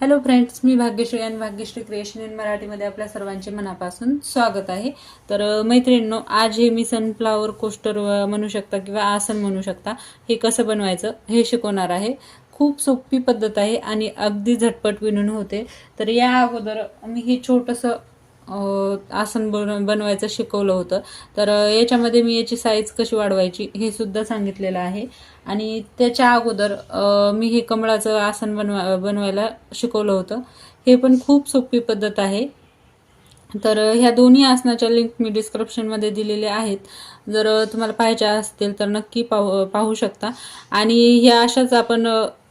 Hello friends, मी भाग्यश्री आणि Bhagyashree creation in मराठीमध्ये आपल्या सर्वांचे मनापासून स्वागत आहे. तर मैत्रिणींनो, आज हे मी सनफ्लावर कोस्टर म्हणू शकता किंवा आसन म्हणू शकता, हे कसं बनवायचं हे शिकवणार आहे. खूप सोपी पद्धत आहे आणि अगदी झटपट विणून होते. तर या अगोदर मी हे छोटंसं आसन बनवायचं शिकवलं होतं. तर याच्यामध्ये मी याची साईज कशी वाढवायची हे सुद्धा सांगितलेलं आहे. आणि त्याच्या अगोदर मी हे कमळाचं आसन बनवायला शिकवलं होतं. हे पण खूप सोपी पद्धत आहे. तर ह्या दोन्ही आसनाच्या लिंक मी डिस्क्रिप्शनमध्ये दिलेल्या आहेत. जर तुम्हाला पाहायच्या असतील तर नक्की पाहू शकता. आणि ह्या अशाच आपण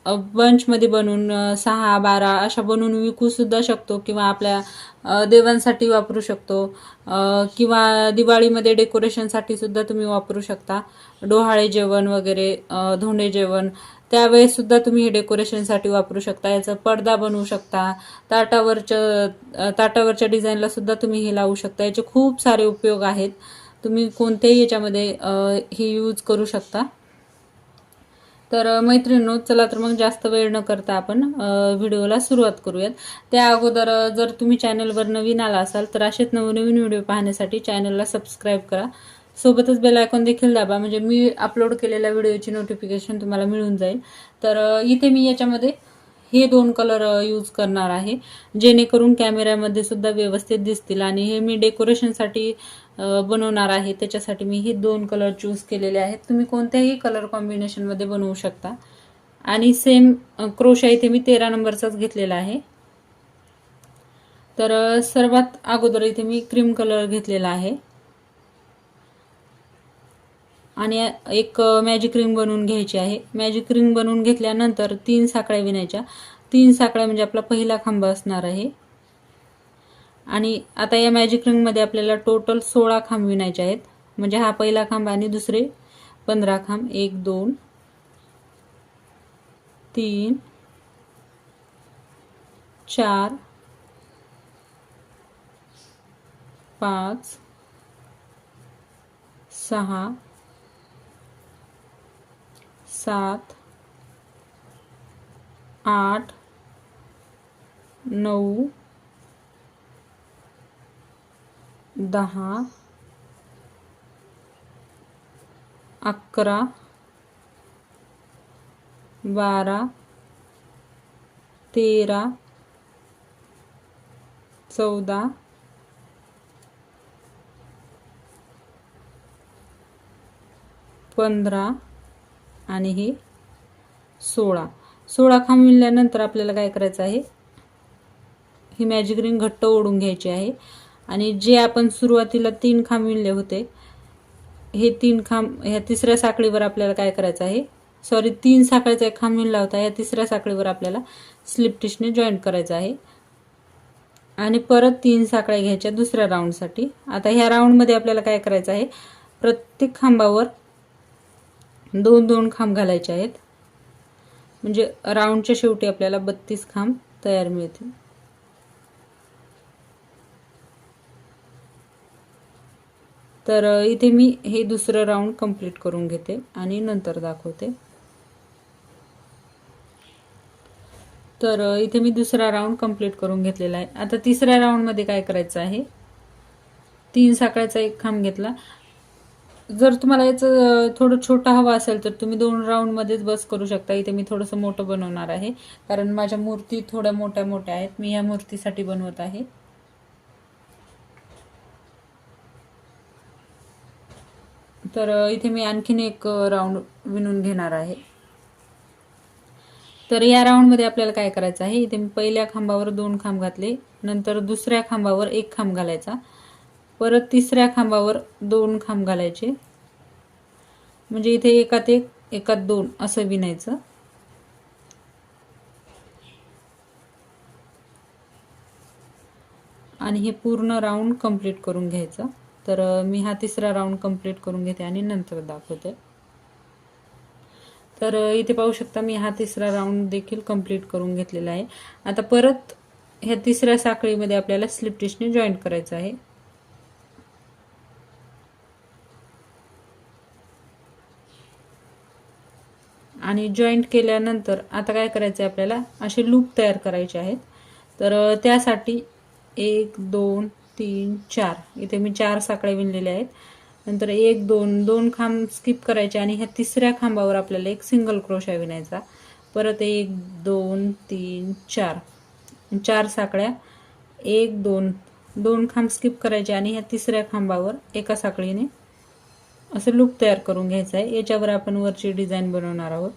बंचमध्ये बनवून 6-12 अशा बनवून विकू सुद्धा शकतो किंवा आपल्या देवांसाठी वापरू शकतो किंवा दिवाळीमध्ये डेकोरेशनसाठी सुद्धा तुम्ही वापरू शकता. डोहाळे जेवण वगैरे, धोंडे जेवण त्यावेळेस सुद्धा तुम्ही हे डेकोरेशनसाठी वापरू शकता. याचा पडदा बनवू शकता. ताटावरच्या डिझाईनला सुद्धा तुम्ही हे लावू शकता. याचे खूप सारे उपयोग आहेत. तुम्ही कोणत्याही याच्यामध्ये हे यूज करू शकता. तर मैत्रिणींनो, चला तर मग जास्त वेळ न करता आपण व्हिडिओला सुरुवात करूयात. त्या अगोदर जर तुम्ही चॅनलवर नवीन आला असाल तर असेच नवनवीन व्हिडिओ पाहण्यासाठी चॅनलला सबस्क्राईब करा. सोबतच बेल आयकॉन देखील दाबा, म्हणजे मी अपलोड केलेल्या व्हिडिओची नोटिफिकेशन तुम्हाला मिळून जाईल. तर इथे मी याच्यामध्ये हे 2 कलर यूज करणार आहे, जेणेकरून कॅमेऱ्यामध्ये सुद्धा व्यवस्थित दिसतील. आणि हे मी डेकोरेशनसाठी बनवणार आहे, त्याच्यासाठी मी हे 2 कलर चूज केलेले आहेत. तुम्ही कोणत्याही कलर कॉम्बिनेशनमध्ये बनवू शकता. आणि सेम क्रोशा इथे मी 13 नंबरचाच घेतलेला आहे. तर सर्वात अगोदर इथे मी क्रीम कलर घेतलेला आहे आणि एक मॅजिक रिंग बनवून घ्यायची आहे. मॅजिक रिंग बनवून घेतल्यानंतर 3 साखळ्या विणायच्या. 3 साखळ्या म्हणजे आपला पहिला खांब असणार आहे. आणि आता या मॅजिक रिंगमध्ये आपल्याला टोटल 16 खांब विणायचे आहेत. म्हणजे हा पहिला खांब आणि दुसरे 15 खांब. 1 2 3 4 5 6 7 8 9 10 11 12 13 14 15 आणि हे 16 खांब विणल्यानंतर आपल्याला काय करायचं आहे, ही मॅजिक रिंग घट्ट ओढून घ्यायची आहे. आणि जे आपण सुरुवातीला 3 खांब विणले होते, हे 3 खांब ह्या तिसऱ्या साखळीवर आपल्याला काय करायचं आहे, 3 साखळीचा एक खांब विणला होता, या तिसऱ्या साखळीवर आपल्याला स्लिप टिशने जॉईंट करायचं आहे. आणि परत 3 साखळ्या घ्यायच्या दुसऱ्या राऊंडसाठी. आता ह्या राऊंडमध्ये आपल्याला काय करायचं आहे, प्रत्येक खांबावर 2-2 खांब घालायचे आहेत. म्हणजे राऊंडच्या शेवटी आपल्याला 32 खांब तयार मिळतील. तर इथे मी हे दुसरं राऊंड कंप्लीट करून घेते आणि नंतर दाखवते. तर इथे मी दुसरा राऊंड कंप्लीट करून घेतलेला आहे. आता तिसऱ्या राऊंडमध्ये काय करायचं आहे, 3 साखळ्याचा एक खांब घेतला. जर तुम्हाला याचं थोडं छोटं हवं असेल तर तुम्ही 2 राऊंडमध्येच बस करू शकता. इथे मी थोडंसं मोठं बनवणार आहे, कारण माझ्या मूर्ती थोड्या मोठ्या मोठ्या आहेत. मी या मूर्तीसाठी बनवत आहे. तर इथे मी आणखीन एक राऊंड विणून घेणार आहे. तर या राऊंडमध्ये आपल्याला काय करायचं आहे, इथे मी पहिल्या खांबावर 2 खांब घातले, नंतर दुसऱ्या खांबावर 1 खांब घालायचा, परत तिसऱ्या खांबावर 2 खांब घालायचे. म्हणजे इथे एकात 1 एकात 2 असं विणायचं. आणि हे पूर्ण राऊंड कंप्लीट करून घ्यायचं. तर मी हा तिसरा राऊंड कंप्लीट करून घेते आणि नंतर दाखवते. तर इथे पाहू शकता मी हा तिसरा राऊंड देखील कंप्लीट करून घेतलेला आहे. आता परत ह्या तिसऱ्या साखळीमध्ये आपल्याला स्लिप टिशने जॉईंट करायचं आहे. आणि जॉईंट केल्यानंतर आता काय करायचं आहे आपल्याला, असे लूप तयार करायचे आहेत. तर त्यासाठी 1 2 3 4 इथे मी 4 साखळ्या विणलेल्या आहेत. नंतर 1 2 खांब स्किप करायचे आणि ह्या तिसऱ्या खांबावर आपल्याला एक सिंगल क्रोशा विणायचा. परत 1 2 3 4 साखळ्या, 1 2 खांब स्किप करायचे आणि ह्या तिसऱ्या खांबावर एका साखळीने असं लूप तयार करून घ्यायचं आहे. याच्यावर आपण वरची डिझाईन बनवणार आहोत.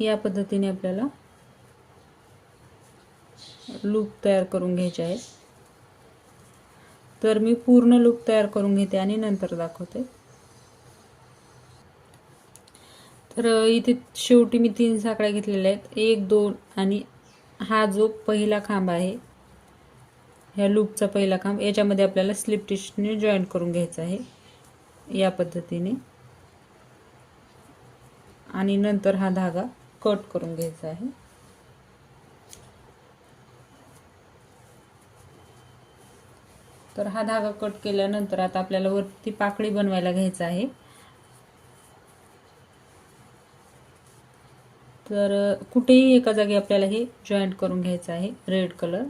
या पद्धतीने आपल्याला लूप तयार करून घ्यायचे आहे. तर मी पूर्ण लूप तयार करून घेते आणि नंतर दाखवते. तर इथे शेवटी मी 3 साखळ्या घेतलेल्या आहेत. 1 2 आणि हा जो पहिला खांब आहे, ह्या लूपचा पहिला खांब, याच्यामध्ये आपल्याला स्लिप स्टिचने जॉईंट करून घ्यायचं आहे या पद्धतीने. आणि नंतर हा धागा कट करून घ्यायचा आहे. तर हा धागा कट केल्यानंतर आता आपल्याला वरती पाकळी बनवायला घ्यायचा आहे. तर कुठेही एका जागी आपल्याला हे जॉईंट करून घ्यायचं आहे. रेड कलर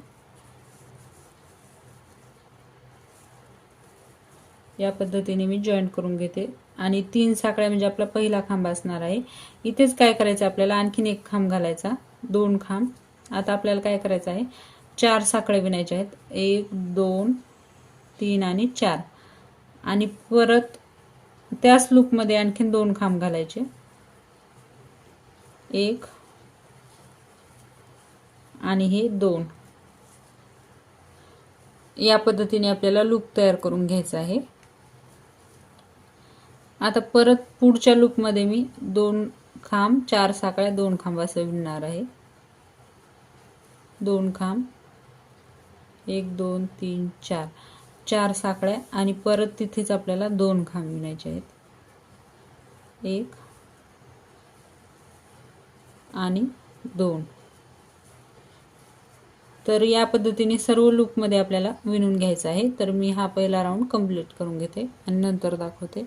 या पद्धतीने मी जॉईंट करून घेते. आणि 3 साखळ्या म्हणजे आपला पहिला खांब असणार आहे. इथेच काय करायचं आपल्याला, आणखीन एक खांब घालायचा, 2 खांब. आता आपल्याला काय करायचं आहे, 4 साखळ्या विणायच्या आहेत. 1 2 3 आणि 4. आणि परत त्याच लूपमध्ये आणखीन 2 खांब घालायचे. 1 आणि हे 2. या पद्धतीने आपल्याला लूप तयार करून घ्यायचा आहे. आता परत पुढच्या लूपमध्ये मी 2 खांब, 4 साखळ्या, 2 खांब असं विणणार आहे. 2 खांब, 1 2 3 4, 4 साखळ्या आणि परत तिथेच आपल्याला 2 खांब विणायचे आहेत. 1 आणि 2. तर या पद्धतीने सर्व लूपमध्ये आपल्याला विणून घ्यायचं आहे. तर मी हा पहिला राऊंड कंप्लीट करून घेते आणि नंतर दाखवते.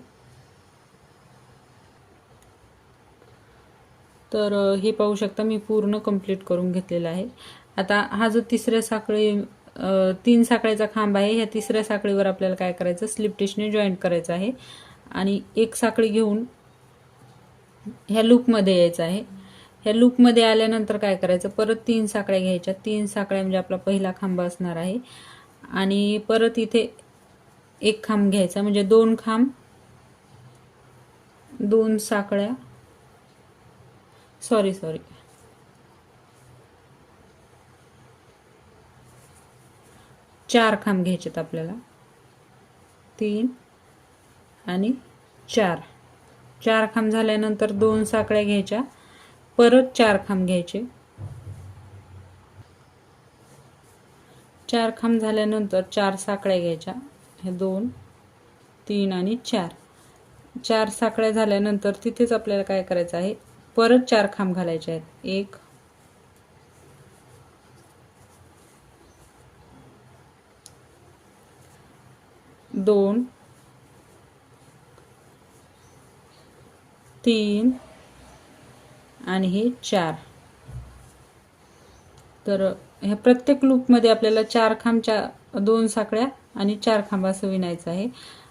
तर हे पाहू शकता मी पूर्ण कंप्लीट करून घेतलेला आहे. आता हा जो तिसऱ्या साखळी 3 साखळ्याचा खांब आहे, ह्या तिसऱ्या साखळीवर आपल्याला काय करायचं, स्लिप स्टिचने जॉईंट करायचं आहे. आणि एक साखळी घेऊन ह्या लूपमध्ये यायचं आहे. ह्या लूपमध्ये आल्यानंतर काय करायचं, परत 3 साखळ्या घ्यायच्या. 3 साखळ्या म्हणजे आपला पहिला खांब असणार आहे. आणि परत इथे एक खांब घ्यायचा, म्हणजे 2 खांब, 2 साखळ्या, सॉरी 4 खांब घ्यायचेत आपल्याला. 3 आणि 4. 4 खांब झाल्यानंतर 2 साखळ्या घ्यायच्या, परत 4 खांब घ्यायचे. 4 खांब झाल्यानंतर 4 साखळ्या घ्यायच्या. हे 2 3 आणि 4. 4 साखळ्या झाल्यानंतर तिथेच आपल्याला काय करायचं आहे, परत 4 खांब घालायचे आहेत. 1 2 3 आणि हे 4. तर ह्या प्रत्येक लूपमध्ये आपल्याला 4 खांब, 2 साखळ्या आणि 4 खांब असं विणायचं आहे.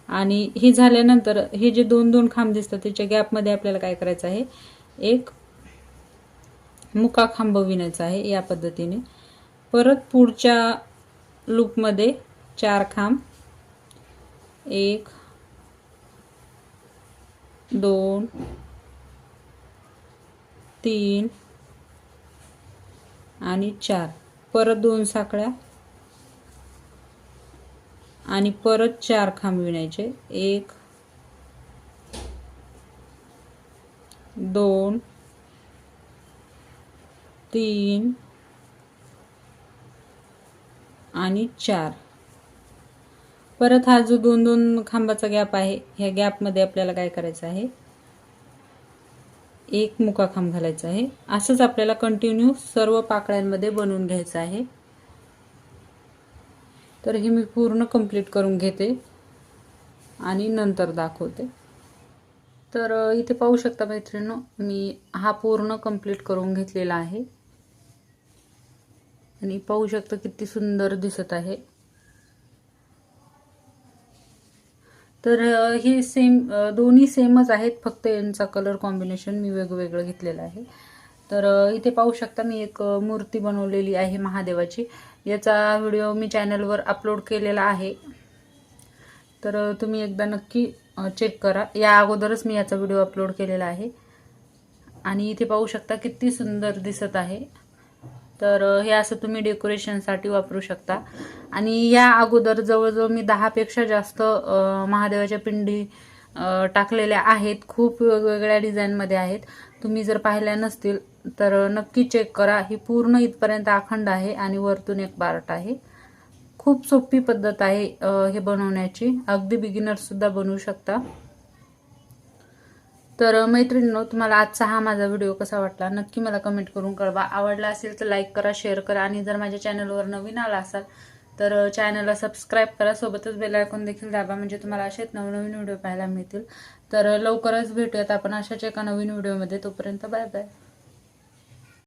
आणि हे झाल्यानंतर हे जे 2 खांब दिसतात त्याच्या गॅपमध्ये आपल्याला काय करायचं आहे, एक मुका खांब विणायचा आहे या पद्धतीने. परत पुढच्या लूपमध्ये 4 खांब, 1 2 3 आणि 4. परत 2 साखळ्या आणि परत 4 खांब विणायचे. 1 2 3 आणि 4. परत हा जो 2 खांबाचा गॅप आहे, ह्या गॅपमध्ये आपल्याला काय करायचं आहे, एक मुका खांब घालायचा आहे. असंच आपल्याला कंटिन्यू सर्व पाकळ्यांमध्ये बनवून घ्यायचं आहे. तर ही मी पूर्ण कंप्लीट करून घेते आणि नंतर दाखवते. तर इथे पाहू शकता मैत्रिणींनो, मी हा पूर्ण कंप्लीट करून घेतलेला आहे आणि पाहू शकता किती सुंदर दिसत आहे. तर हे सेम दोन्ही सेमच आहेत, फक्त यांचा कलर कॉम्बिनेशन मी वेगवेगळं घेतलेलं आहे. तर इथे पाहू शकता मी एक मूर्ती बनवलेली आहे महादेवाची. याचा व्हिडिओ मी चॅनलवर अपलोड केलेला आहे, तर तुम्ही एकदा नक्की चेक करा. या अगोदरच मी याचा व्हिडिओ अपलोड केलेला आहे आणि इथे पाहू शकता किती सुंदर दिसत आहे. तर हे असं तुम्ही डेकोरेशनसाठी वापरू शकता. आणि या अगोदर जवळजवळ मी 10 पेक्षा जास्त महादेवाच्या पिंडी टाकलेल्या आहेत. खूप वेगवेगळ्या डिझाईनमध्ये आहेत. तुम्ही जर पाहिल्या नसतील तर नक्की चेक करा. ही पूर्ण इथपर्यंत अखंड आहे आणि वरतून एक पार्ट आहे. खूप सोपी पद्धत आहे हे बनवण्याची. अगदी बिगिनर्स सुद्धा बनवू शकता. तर मैत्रिणींनो, तुम्हाला आजचा हा माझा व्हिडिओ कसा वाटला नक्की मला कमेंट करून कळवा. आवडला असेल तर लाईक करा, शेअर करा आणि जर माझ्या चॅनलवर नवीन आला असाल तर चॅनलला सबस्क्राईब करा. सोबतच बेल आयकॉन देखील दाबा, म्हणजे तुम्हाला असेच नवनवीन व्हिडिओ पाहायला मिळतील. तर लवकरच भेटूयात आपण अशाच एका नवीन व्हिडिओमध्ये. तोपर्यंत बाय बाय.